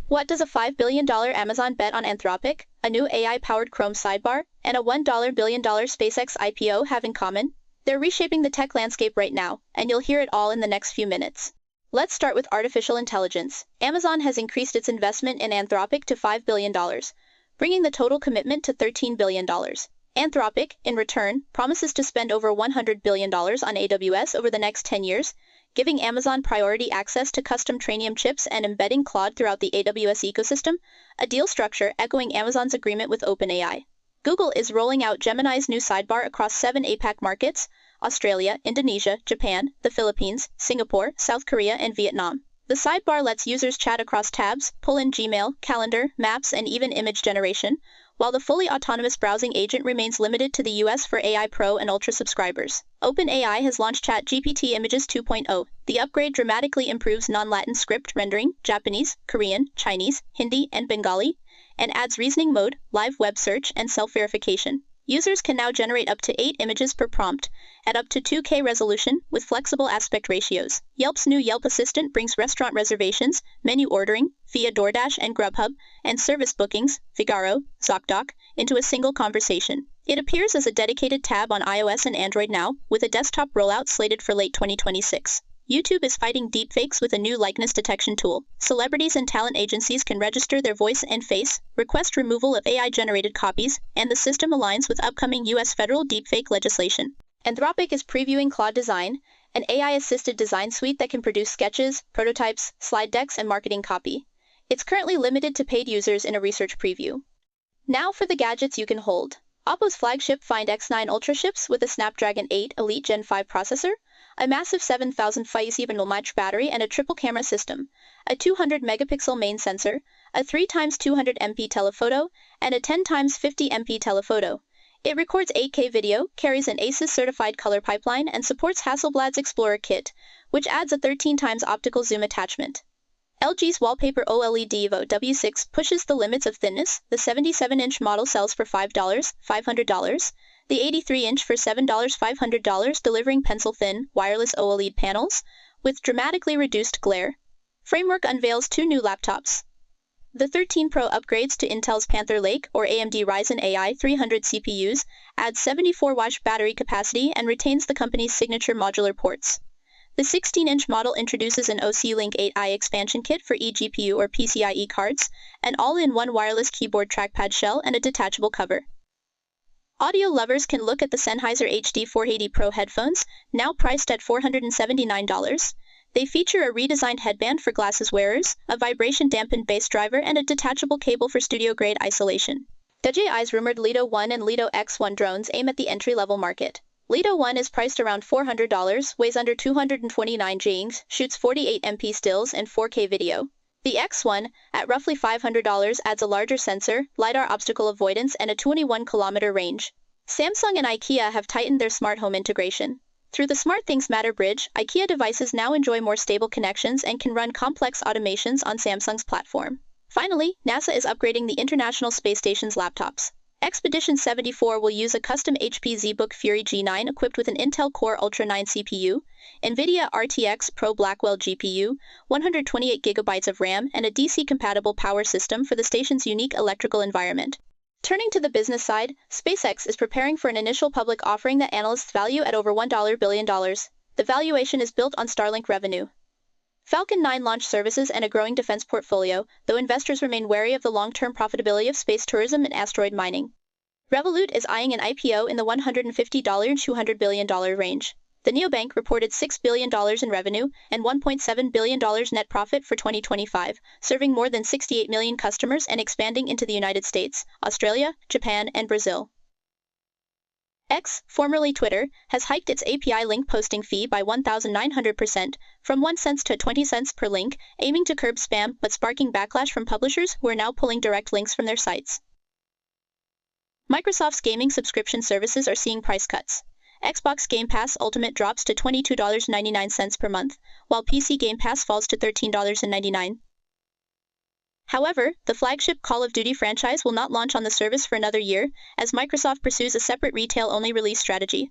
What does a $5 billion Amazon bet on Anthropic, a new AI-powered Chrome sidebar, and a $1 billion SpaceX IPO have in common? They're reshaping the tech landscape right now, and you'll hear it all in the next few minutes. Let's start with artificial intelligence. Amazon has increased its investment in Anthropic to $5 billion, bringing the total commitment to $13 billion. Anthropic, in return, promises to spend over $100 billion on AWS over the next 10 years, giving Amazon priority access to custom Trainium chips and embedding Claude throughout the AWS ecosystem, a deal structure echoing Amazon's agreement with OpenAI. Google is rolling out Gemini's new sidebar across 7 APAC markets: Australia, Indonesia, Japan, the Philippines, Singapore, South Korea, and Vietnam. The sidebar lets users chat across tabs, pull in Gmail, calendar, maps, and even image generation, while the fully autonomous browsing agent remains limited to the US for AI Pro and Ultra subscribers. OpenAI has launched ChatGPT Images 2.0. The upgrade dramatically improves non-Latin script rendering, Japanese, Korean, Chinese, Hindi, and Bengali, and adds reasoning mode, live web search, and self-verification. Users can now generate up to 8 images per prompt, at up to 2K resolution, with flexible aspect ratios. Yelp's new Yelp Assistant brings restaurant reservations, menu ordering, via DoorDash and Grubhub, and service bookings, Figaro, ZocDoc, into a single conversation. It appears as a dedicated tab on iOS and Android now, with a desktop rollout slated for late 2026. YouTube is fighting deepfakes with a new likeness detection tool. Celebrities and talent agencies can register their voice and face, request removal of AI-generated copies, and the system aligns with upcoming U.S. federal deepfake legislation. Anthropic is previewing Claude Design, an AI-assisted design suite that can produce sketches, prototypes, slide decks, and marketing copy. It's currently limited to paid users in a research preview. Now for the gadgets you can hold. Oppo's flagship Find X9 Ultra ships with a Snapdragon 8 Elite Gen 5 processor, a massive 7,000 mAh battery and a triple camera system, a 200-megapixel main sensor, a 3x200MP telephoto, and a 10x50MP telephoto. It records 8K video, carries an ASUS-certified color pipeline, and supports Hasselblad's Explorer kit, which adds a 13x optical zoom attachment. LG's wallpaper OLED Evo W6 pushes the limits of thinness. The 77-inch model sells for $500, the 83-inch for $7,500, delivering pencil-thin, wireless OLED panels with dramatically reduced glare. Framework unveils 2 new laptops. The 13 Pro upgrades to Intel's Panther Lake or AMD Ryzen AI 300 CPUs, adds 74-watt battery capacity, and retains the company's signature modular ports. The 16-inch model introduces an OC-Link 8i expansion kit for eGPU or PCIe cards, an all-in-one wireless keyboard trackpad shell, and a detachable cover. Audio lovers can look at the Sennheiser HD 480 Pro headphones, now priced at $479. They feature a redesigned headband for glasses wearers, a vibration-dampened bass driver, and a detachable cable for studio-grade isolation. DJI's rumored Ledo 1 and Ledo X1 drones aim at the entry-level market. Ledo 1 is priced around $400, weighs under 229 grams, shoots 48MP stills and 4K video. The X1, at roughly $500, adds a larger sensor, LiDAR obstacle avoidance, and a 21-kilometer range. Samsung and IKEA have tightened their smart home integration. Through the Smart Things Matter bridge, IKEA devices now enjoy more stable connections and can run complex automations on Samsung's platform. Finally, NASA is upgrading the International Space Station's laptops. Expedition 74 will use a custom HP ZBook Fury G9 equipped with an Intel Core Ultra 9 CPU, NVIDIA RTX Pro Blackwell GPU, 128GB of RAM, and a DC-compatible power system for the station's unique electrical environment. Turning to the business side, SpaceX is preparing for an initial public offering that analysts value at over $1 billion. The valuation is built on Starlink revenue, Falcon 9 launch services, and a growing defense portfolio, though investors remain wary of the long-term profitability of space tourism and asteroid mining. Revolut is eyeing an IPO in the $150–200 billion range. The neobank reported $6 billion in revenue and $1.7 billion net profit for 2025, serving more than 68 million customers and expanding into the United States, Australia, Japan, and Brazil. X, formerly Twitter, has hiked its API link posting fee by 1,900%, from 1 cent to 20 cents per link, aiming to curb spam but sparking backlash from publishers who are now pulling direct links from their sites. Microsoft's gaming subscription services are seeing price cuts. Xbox Game Pass Ultimate drops to $22.99 per month, while PC Game Pass falls to $13.99. However, the flagship Call of Duty franchise will not launch on the service for another year, as Microsoft pursues a separate retail-only release strategy.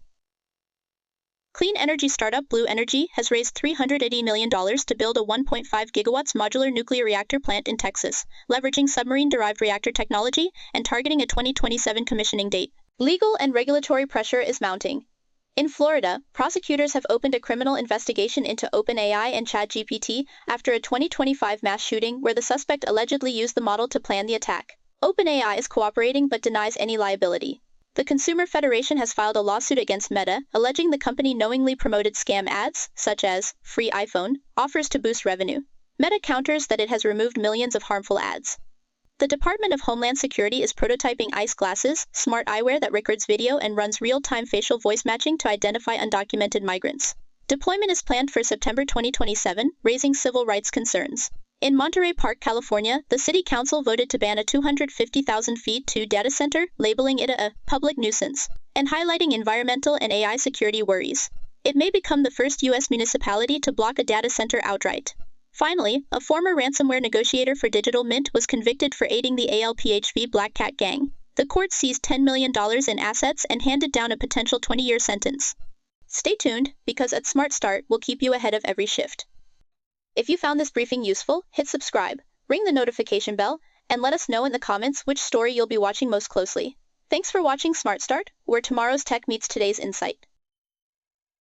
Clean energy startup Blue Energy has raised $380 million to build a 1.5 gigawatts modular nuclear reactor plant in Texas, leveraging submarine-derived reactor technology and targeting a 2027 commissioning date. Legal and regulatory pressure is mounting. In Florida, prosecutors have opened a criminal investigation into OpenAI and ChatGPT after a 2025 mass shooting where the suspect allegedly used the model to plan the attack. OpenAI is cooperating but denies any liability. The Consumer Federation has filed a lawsuit against Meta, alleging the company knowingly promoted scam ads, such as free iPhone, offers to boost revenue. Meta counters that it has removed millions of harmful ads. The Department of Homeland Security is prototyping ICE glasses, smart eyewear that records video and runs real-time facial voice matching to identify undocumented migrants. Deployment is planned for September 2027, raising civil rights concerns. In Monterey Park, California, the City Council voted to ban a 250,000 feet 2 data center, labeling it a public nuisance, and highlighting environmental and AI security worries. It may become the first U.S. municipality to block a data center outright. Finally, a former ransomware negotiator for Digital Mint was convicted for aiding the ALPHV Black Cat gang. The court seized $10 million in assets and handed down a potential 20-year sentence. Stay tuned, because at Smart Start, we'll keep you ahead of every shift. If you found this briefing useful, hit subscribe, ring the notification bell, and let us know in the comments which story you'll be watching most closely. Thanks for watching Smart Start, where tomorrow's tech meets today's insight.